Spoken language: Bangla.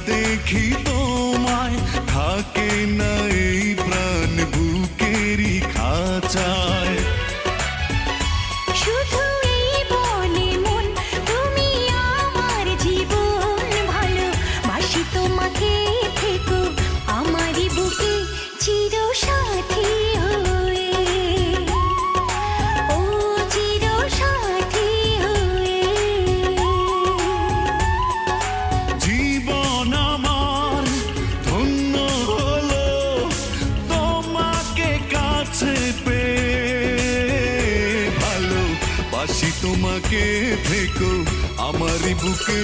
দেখি তোমায়, থাকে না এই প্রাণ বুকেরই খাঁচায়। শুধু এই বলে মন তুমি আমার জীবন, ভালোবাসি তোমাকে, থেকো আমারই বুকে চির সাথী হয়ে, ও চির সাথী হয়ে। জীবন আমার ধন্য হলো তোমাকে কাছে পেয়ে, ভালোবাসি তোমাকে, থেকো আমারই বুকে